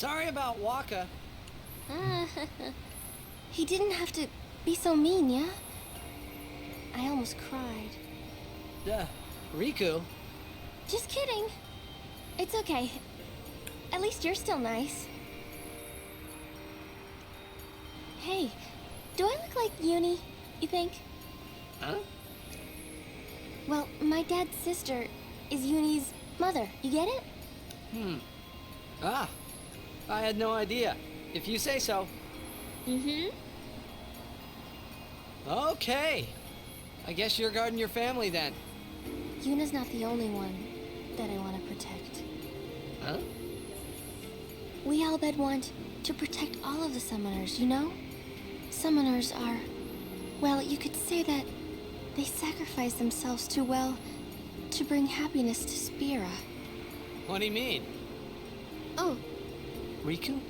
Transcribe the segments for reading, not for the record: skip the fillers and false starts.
Sorry about Waka. He didn't have to be so mean, yeah? I almost cried. Riku? Just kidding. It's okay. At least you're still nice. Hey, do I look like Uni, you think? Huh? Well, my dad's sister is Uni's mother. You get it? Ah, I had no idea. If you say so. Mm-hmm. Okay. I guess you're guarding your family then. Yuna's not the only one that I want to protect. Huh? We Albed want to protect all of the summoners, you know? Summoners are... well, you could say that they sacrifice themselves to bring happiness to Spira. What do you mean? Oh, Riku?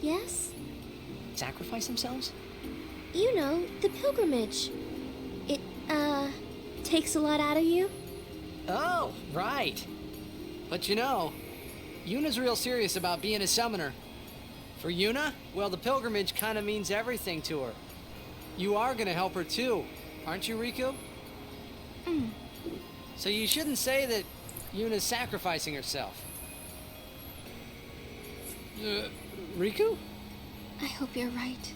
yes? Sacrifice themselves? You know, the pilgrimage. It, takes a lot out of you? Oh, right. But you know, Yuna's real serious about being a summoner. For Yuna, well, the pilgrimage kind of means everything to her. You are gonna help her too, aren't you, Riku? So you shouldn't say that Yuna's sacrificing herself. Riku? I hope you're right.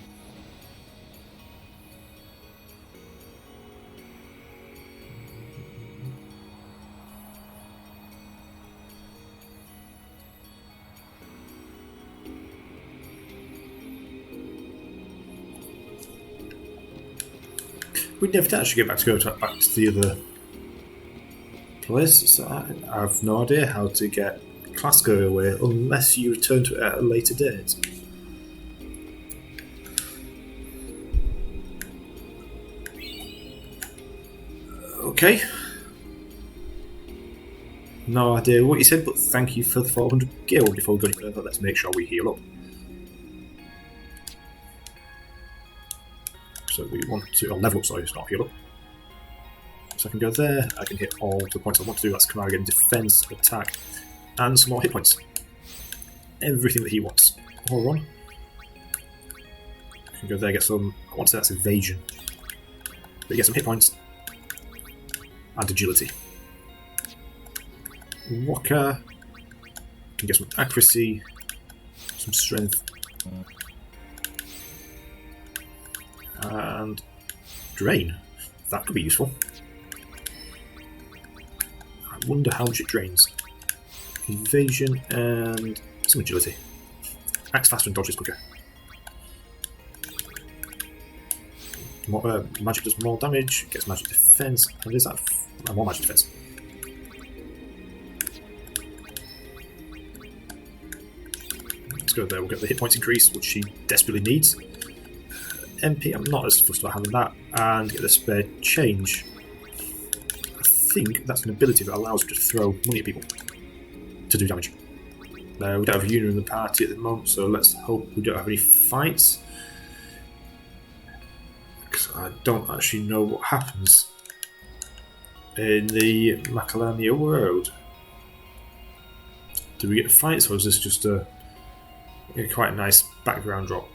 We never did actually get back to the other place, so I have no idea how to get Clasco away unless you return to it at a later date. Okay. No idea what you said, but thank you for the 400 guild. Before we go any further, let's make sure we heal up. So we want to level up, sorry, it's not heal up. So I can go there, I can hit all the points I want to do. That's come out again, defense, attack, and some more hit points. Everything that he wants. All on. I can go there, get some. I want to say that's evasion. But you get some hit points and agility. Waka can get some accuracy, some strength, and drain. That could be useful. I wonder how much it drains. Evasion and some agility. Acts faster and dodges quicker. More, magic does more damage, gets magic defense, and is that more magic defense? Let's go there, we'll get the hit points increase, which she desperately needs. MP, I'm not as fussed about having that, and get the spare change. I think that's an ability that allows her to throw money at people to do damage. We don't have Yuna in the party at the moment, so let's hope we don't have any fights. Because I don't actually know what happens in the Macalania world. Do we get fights, or is this just a quite a nice background drop?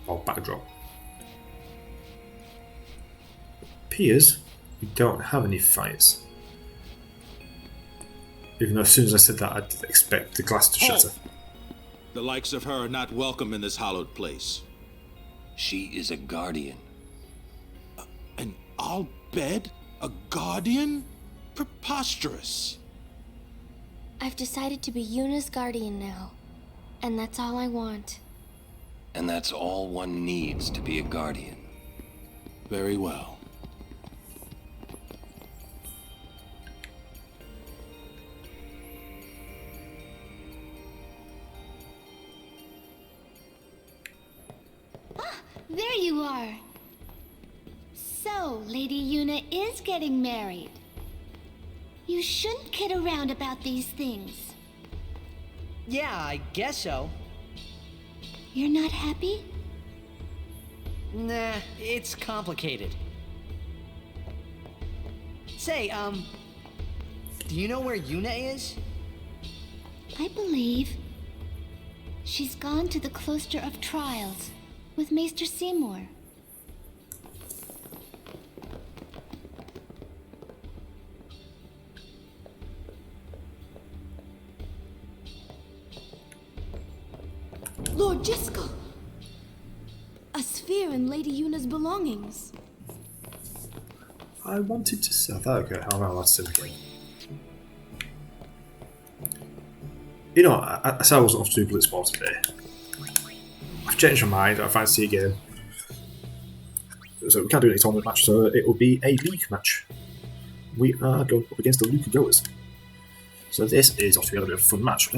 Or backdrop? Appears we don't have any fights. Even though as soon as I said that, I'd expect the glass to shatter. The likes of her are not welcome in this hallowed place. She is a guardian. An Albed? A guardian? Preposterous. I've decided to be Yuna's guardian now. And that's all I want. And that's all one needs to be a guardian. Very well. There you are. So, Lady Yuna is getting married. You shouldn't kid around about these things. Yeah, I guess so. You're not happy? Nah, it's complicated. Say, do you know where Yuna is? I believe She's gone to the Cloister of Trials with Maester Seymour. Lord Jyscal! A sphere in Lady Yuna's belongings. I wanted to say that. Okay, I'm not allowed to say it again. You know, I said I wasn't off to do Blitzball today. I've changed my mind. I fancy a game. So we can't do any tournament match, so it will be a league match. We are going up against the Luca Goers. So this is off to be a bit of a fun match.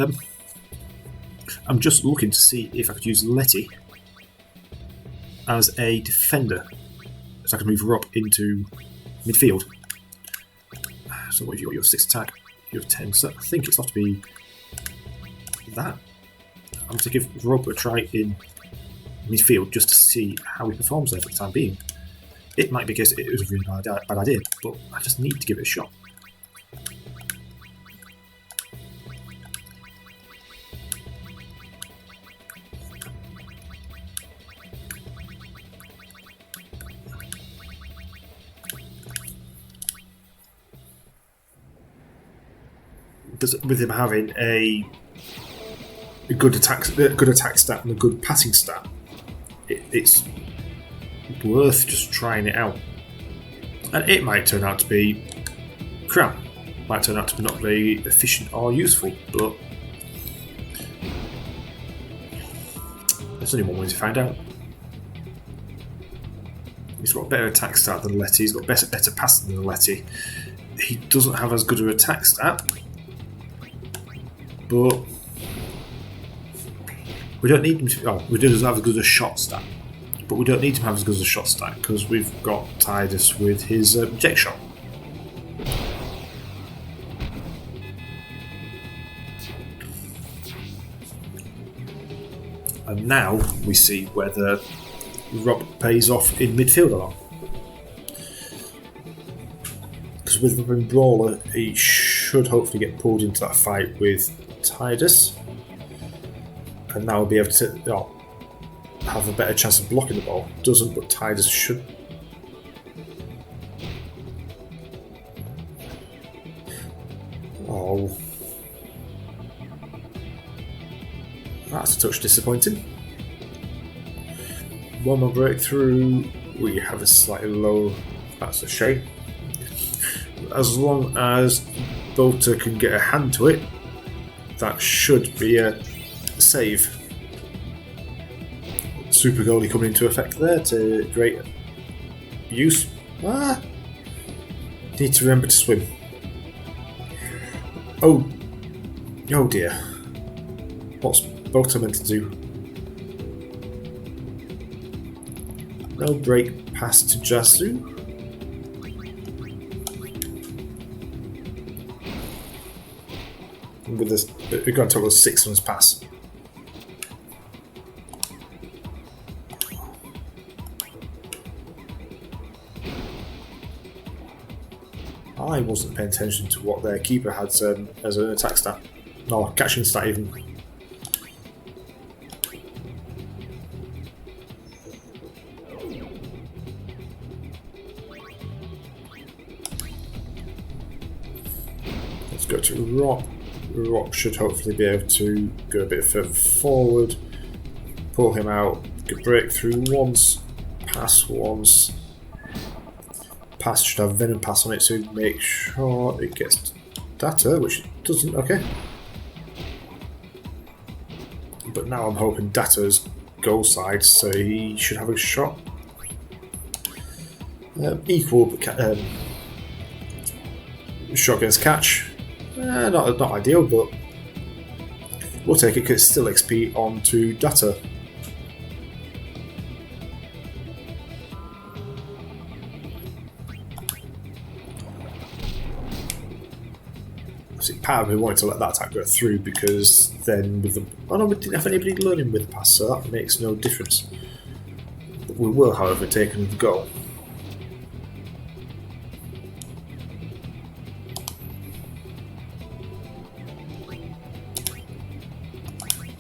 I'm just looking to see if I could use Letty as a defender, so I can move her up into midfield. So what have you got? Your 6 attack, you have 10, so I think it's off to be that. I'm going to give Rob a try in midfield just to see how he performs there for the time being. It might be because it was a really bad idea, but I just need to give it a shot. With him having a good attack stat and a good passing stat, it's worth just trying it out. And it might turn out to be crap. Might turn out to be not very efficient or useful, but there's only one way to find out. He's got a better attack stat than Letty. He's got better passing than Letty. He doesn't have as good an attack stat. But we don't need him to. Oh, we doesn't have as good a shot stat, but we don't need him to have as good a shot stat because we've got Tidus with his jet shot. And now we see whether Rob pays off in midfield or not. Because with the Brawler, he should hopefully get pulled into that fight with Tidus, and now we'll be able to have a better chance of blocking the ball. Doesn't, but Tidus should. Oh, that's a touch disappointing. One more breakthrough. We have a slightly low. That's a shame. As long as Bolter can get a hand to it, that should be a save. Super goalie coming into effect there to great use. Need to remember to swim. Oh dear. What's Bolter meant to do? No break pass to Jasu. With this, we've got a total of 6 on his pass. I wasn't paying attention to what their keeper had as an attack stat, or catching stat even. Let's go to Rock. Rock should hopefully be able to go a bit further forward, pull him out, get breakthrough once, pass once. Pass should have Venom Pass on it to make sure it gets data, which it doesn't, okay. But now I'm hoping Data's goal side, so he should have a shot. Equal, but shot against catch. Not ideal, but we'll take it because it's still XP onto Data. See, part of me wanted to let that attack go through because then with the... Oh no, we didn't have anybody learning with the pass, so that makes no difference. But we will, however, take another goal.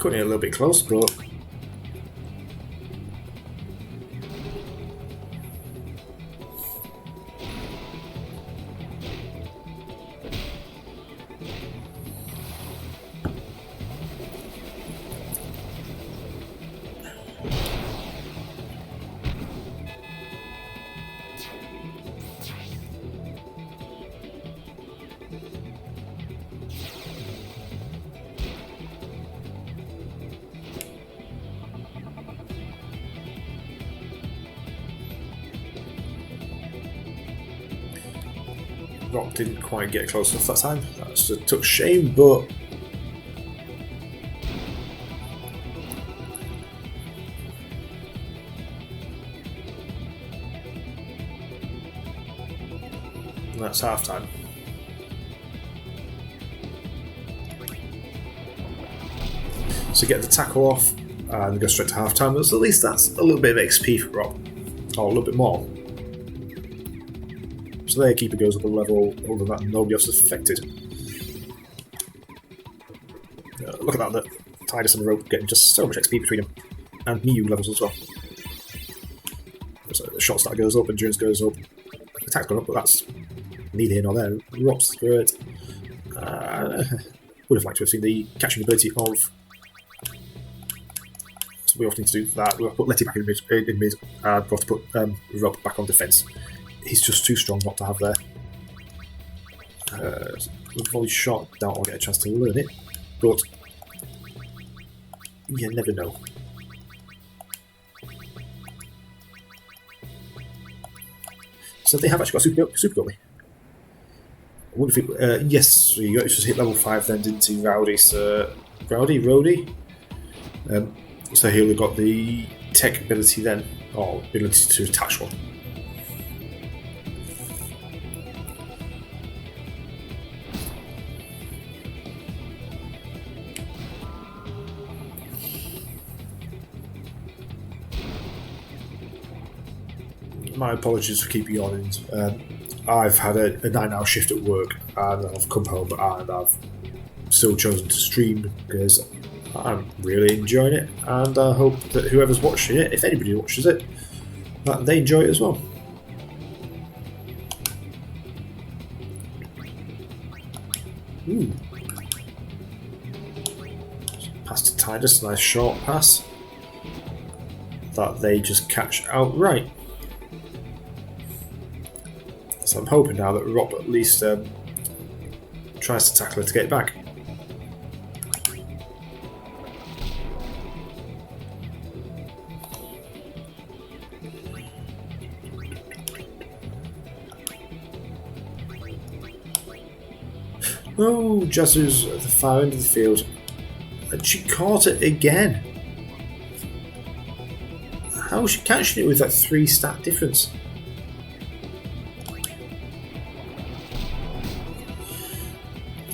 Cutting it a little bit close, but Rock didn't quite get close enough that time. That's a touch shame, but that's half time. So get the tackle off and go straight to half time. At least that's a little bit of XP for Rob, or a little bit more. So their keeper goes up a level. Other than that, nobody else is affected. Look at that, the Tidus and the rope getting just so much XP between them. And Miu levels as well. So the shot start goes up, endurance goes up, attack's gone up, but that's neither here nor there. Rob's great. Would have liked to have seen the catching ability of. So we often need to do that. We'll put Letty back in mid, we'll have to put Rob back on defence. He's just too strong not to have there. Volley shot, doubt I'll get a chance to learn it, but you never know. So they have actually got a super goalie. I wonder if it, yes, you just hit level 5 then, didn't he, Rowdy? So, Rowdy? So he'll have got the tech ability then, or ability to attach one. My apologies for keeping you on. I've had a 9-hour shift at work and I've come home and I've still chosen to stream because I'm really enjoying it, and I hope that whoever's watching it, if anybody watches it, that they enjoy it as well. Ooh. Pass to Tidus, nice short pass that they just catch outright. So I'm hoping now that Rob at least tries to tackle her to get it back. Oh, Jyscal's at the far end of the field. And she caught it again. How is she catching it with that 3-stat difference?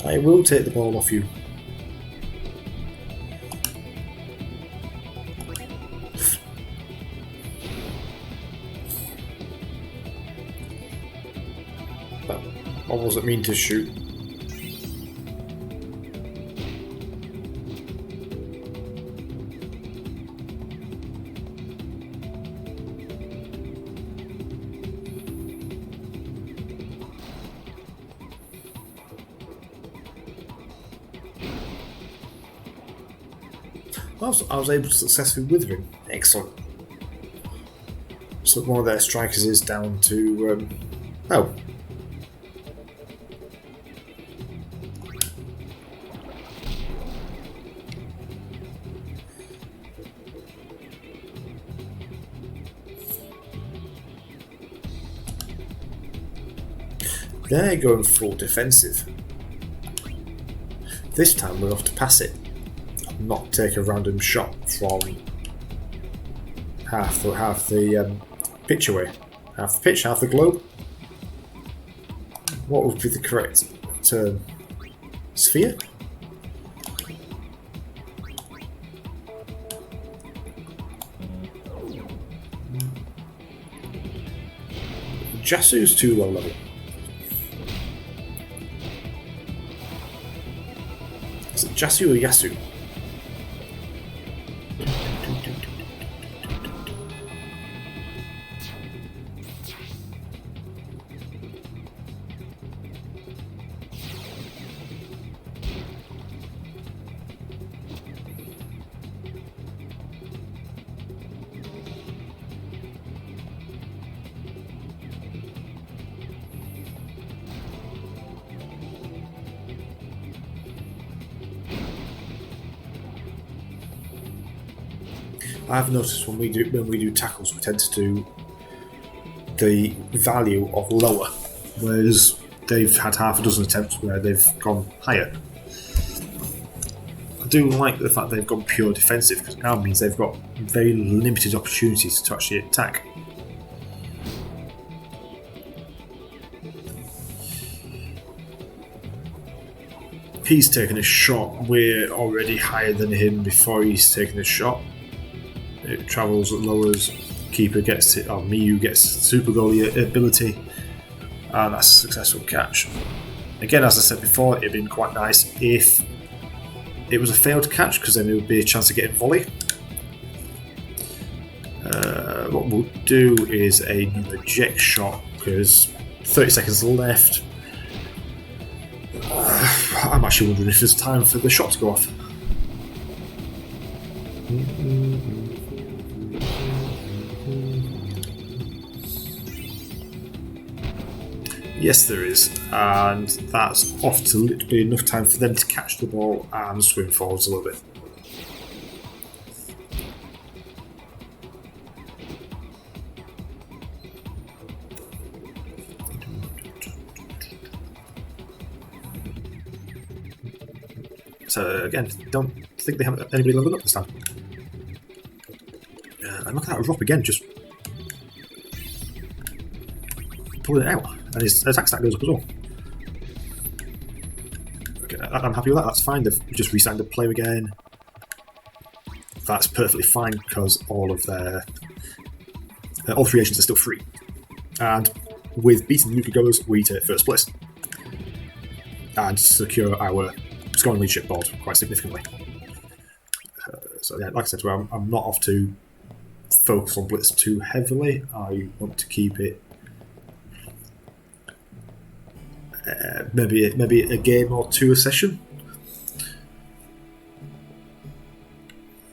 I will take the ball off you. I wasn't mean to shoot. I was able to successfully wither him. Excellent. So one of their strikers is down to... oh. They're going full defensive. This time we're off to pass it. Not take a random shot from half the pitch away. Half the pitch, half the globe. What would be the correct term? Sphere? Jyscal's too low level. Is it Jyscal or Yasu? I've noticed when we do tackles, we tend to do the value of lower, whereas they've had half a dozen attempts where they've gone higher. I do like the fact they've gone pure defensive, because it now means they've got very limited opportunities to actually attack. He's taken a shot, we're already higher than him before he's taken a shot. It travels, lowers, keeper gets it, or Miyu gets super goalie ability, and that's a successful catch. Again, as I said before, it'd been quite nice if it was a failed catch, because then there would be a chance to get a volley. What we'll do is a reject shot, because 30 seconds left. I'm actually wondering if there's time for the shot to go off. Yes, there is, and that's off to be enough time for them to catch the ball and swim forwards a little bit. So again, don't think they have anybody leveled up this time. And look at that drop again, just pulling it out, and his attack stat goes up as well. Okay, I'm happy with that. That's fine. They've just re-signed the player again. That's perfectly fine, because all of their all free agents are still free, and with beating Yuki Goers, we take first place and secure our scoring leadership board quite significantly. So yeah, like I said, well, I'm not off to focus on Blitz too heavily. I want to keep it maybe a game or two a session.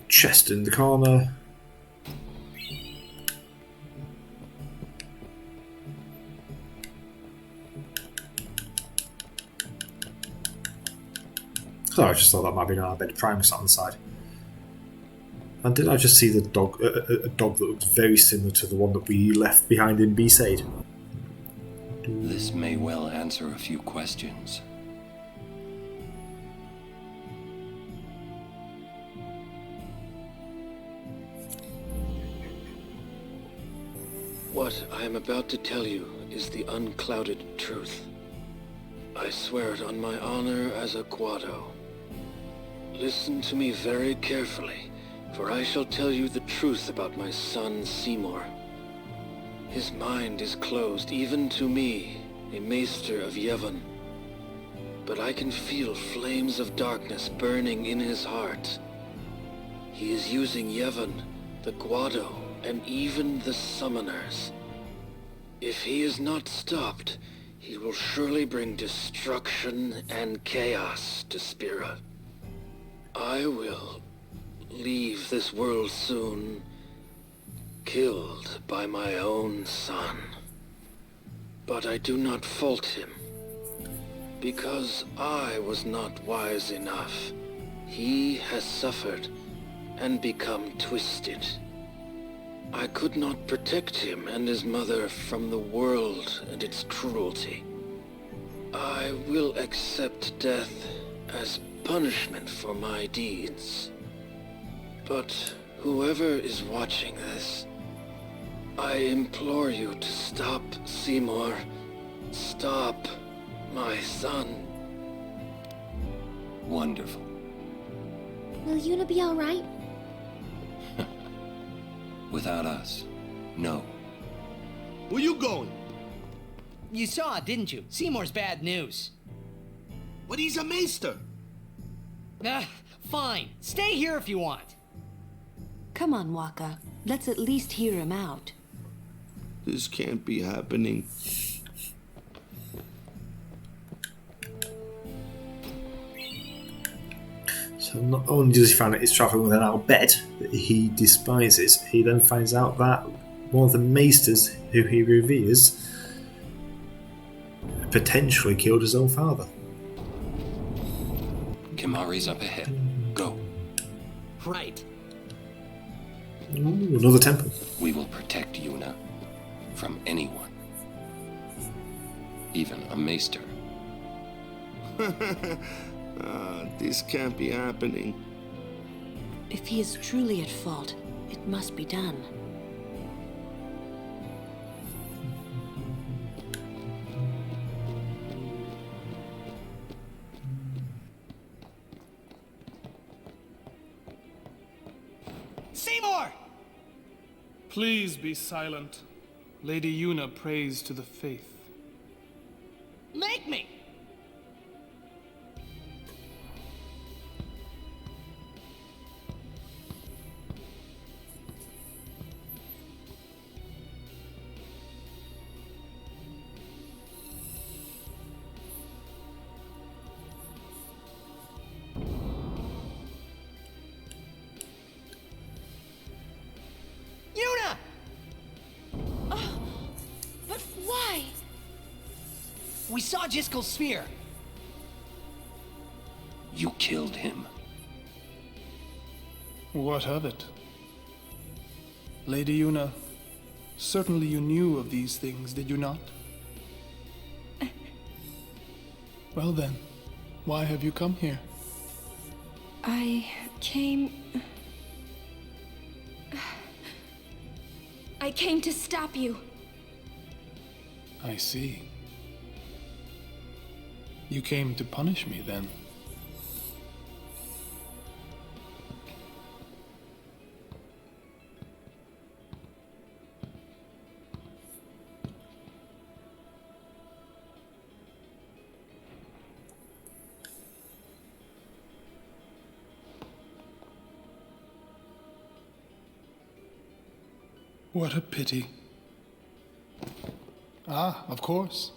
Chest in the corner. So I just thought that might be an bed primer sat on the side. And did I just see the dog, a dog that looks very similar to the one that we left behind in B-Side? This may well answer a few questions. What I am about to tell you is the unclouded truth. I swear it on my honor as a Guado. Listen to me very carefully, for I shall tell you the truth about my son Seymour. His mind is closed even to me, a maester of Yevon. But I can feel flames of darkness burning in his heart. He is using Yevon, the Guado, and even the summoners. If he is not stopped, he will surely bring destruction and chaos to Spira. I will leave this world soon, killed by my own son. But I do not fault him, because I was not wise enough. He has suffered and become twisted. I could not protect him and his mother from the world and its cruelty. I will accept death as punishment for my deeds. But whoever is watching this, I implore you to stop Seymour. Stop my son. Wonderful. Will Yuna be alright? Without us, no. Where you going? You saw it, didn't you? Seymour's bad news. But he's a maester. Fine. Stay here if you want. Come on, Waka. Let's at least hear him out. This can't be happening. So not only does he find out he's travelling with an Albed that he despises, he then finds out that one of the maesters who he reveres potentially killed his own father. Kimari's up ahead. Go. Right. Ooh, another temple. We will protect Yuna from anyone. Even a maester. This can't be happening. If he is truly at fault, it must be done. Seymour! Please be silent. Lady Yuna prays to the faith. Make me! Yuna! But why? We saw Jyscal's sphere. You killed him. What of it? Lady Yuna, certainly you knew of these things, did you not? Well then, why have you come here? I came to stop you. I see. You came to punish me then. What a pity. Ah, of course.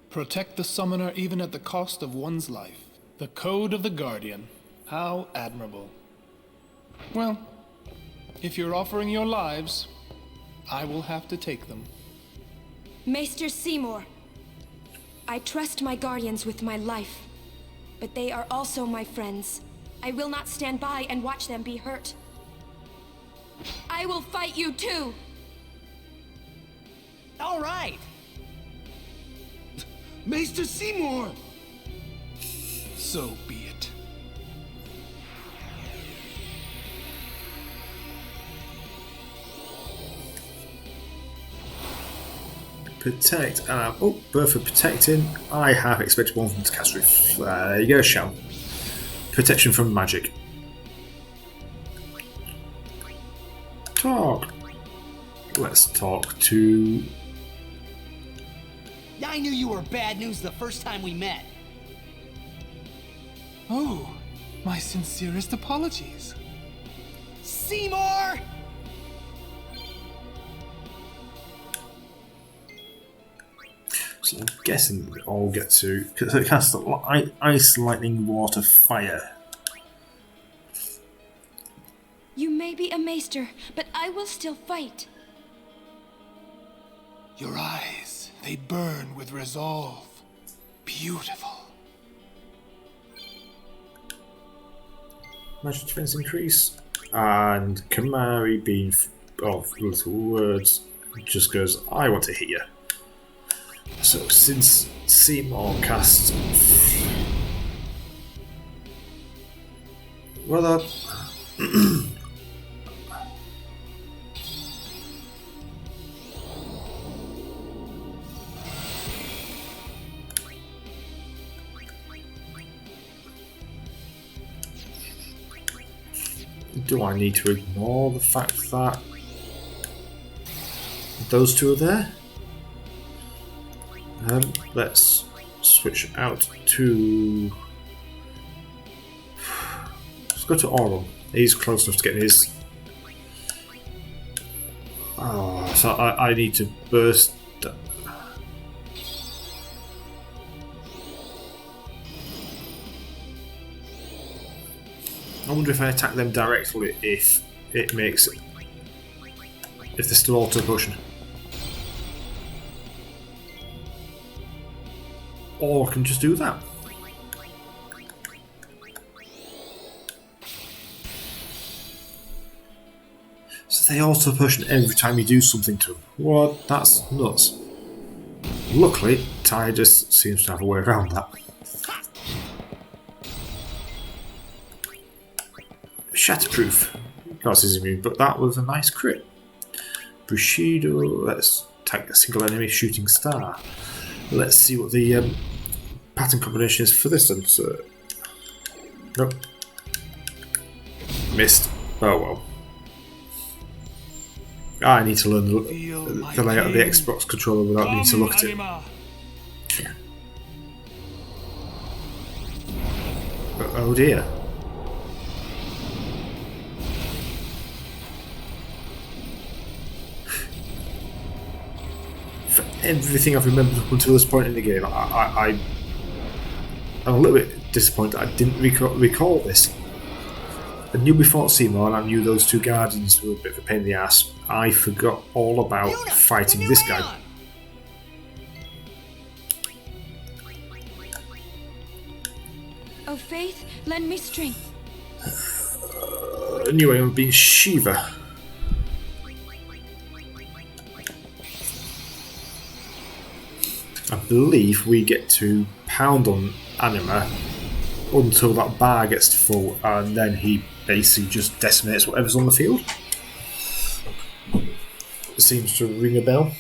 Protect the summoner even at the cost of one's life. The code of the Guardian. How admirable. Well, if you're offering your lives, I will have to take them. Maester Seymour, I trust my guardians with my life, but they are also my friends. I will not stand by and watch them be hurt. I will fight you too! All right! Maester Seymour! So be it. Protect. Oh, Bertha protecting. I have expected one from the cast roof. There you go, Shell. Protection from magic. Talk. Let's talk to. I knew you were bad news the first time we met. Oh, my sincerest apologies. Seymour! So I'm guessing we all get to cast ice, lightning, water, fire. You may be a maester, but I will still fight. Your eyes, they burn with resolve. Beautiful. Magic defense increase. And Kamari being little words just goes, I want to hit you. So since Seymour casts well do I need to ignore the fact that those two are there? Let's switch out to. Let's go to Oral. He's close enough to get his. Oh, so I need to burst. I wonder if I attack them directly, if it makes it. If they're still auto potion. Or I can just do that. They auto potion every time you do something to them. What? That's nuts. Luckily, Tidus seems to have a way around that. Shatterproof. Because he's immune, but that was a nice crit. Bushido, let's take a single enemy shooting star. Let's see what the pattern combination is for this one. So, nope. Missed. Oh well. I need to learn the layout of the Xbox controller without needing to look at it. Anima. Oh dear. For everything I've remembered up until this point in the game, I'm a little bit disappointed I didn't recall this. I knew before Seymour and I knew those two guardians were a bit of a pain in the ass. I forgot all about fighting this guy. Oh, Faith, lend me strength. I knew I had been Shiva. I believe we get to pound on Anima until that bar gets full, and then he basically just decimates whatever's on the field. It seems to ring a bell.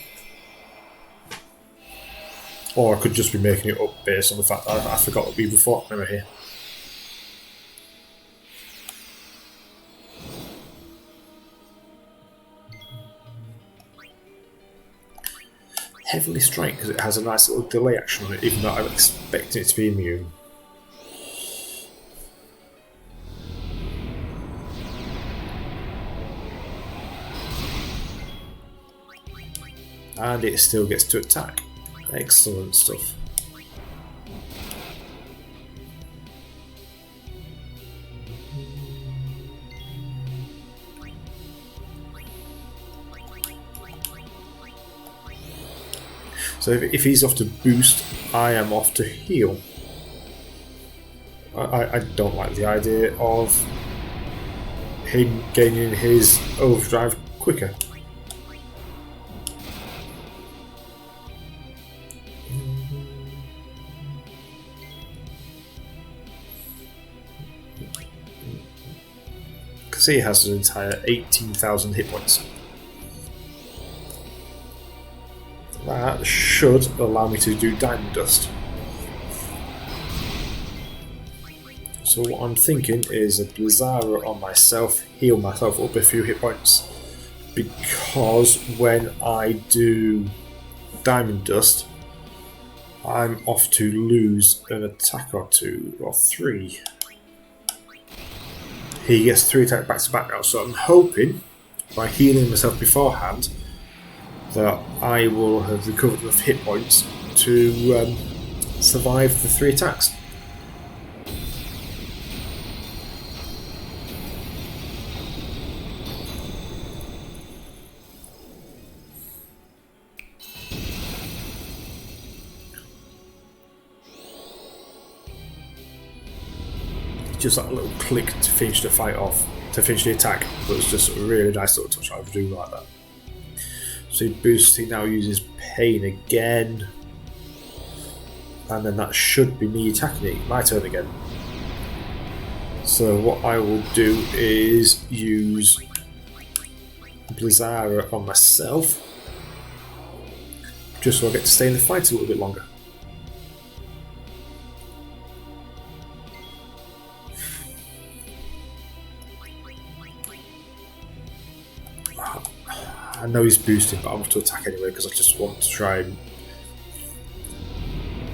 Or I could just be making it up based on the fact that I forgot to be before Anima here. Heavenly Strike, because it has a nice little delay action on it, even though I'm expecting it to be immune. And it still gets to attack. Excellent stuff. So if he's off to boost, I am off to heal. I don't like the idea of him gaining his overdrive quicker. Because he has an entire 18,000 hit points. That should allow me to do Diamond Dust. So what I'm thinking is a Blizzara on myself, heal myself up a few hit points, because when I do Diamond Dust, I'm off to lose an attack or two, or three. He gets 3 attacks back to back now, so I'm hoping, by healing myself beforehand, that I will have recovered enough hit points to survive the 3 attacks. Just that little click to finish the fight off, to finish the attack, but it's just a really nice little touch. I do like that. So he boosts, he now uses pain again, and then that should be me attacking it. My turn again. So what I will do is use Blizzara on myself, just so I get to stay in the fight a little bit longer. I know he's boosting, but I want to attack anyway because I just want to try and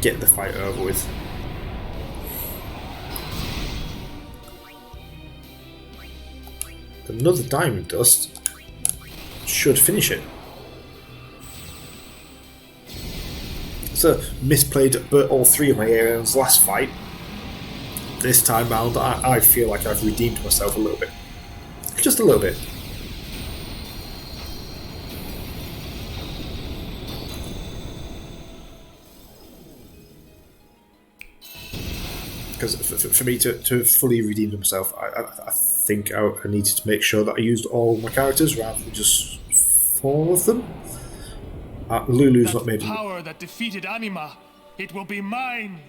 get the fight over with. Another Diamond Dust should finish it. So, misplayed but all 3 of my areas last fight. This time round, I feel like I've redeemed myself a little bit. Just a little bit. because for me to fully redeem himself, I think I needed to make sure that I used all my characters rather than just 4 of them. Lulu's not made. Power that defeated Anima, it will be mine.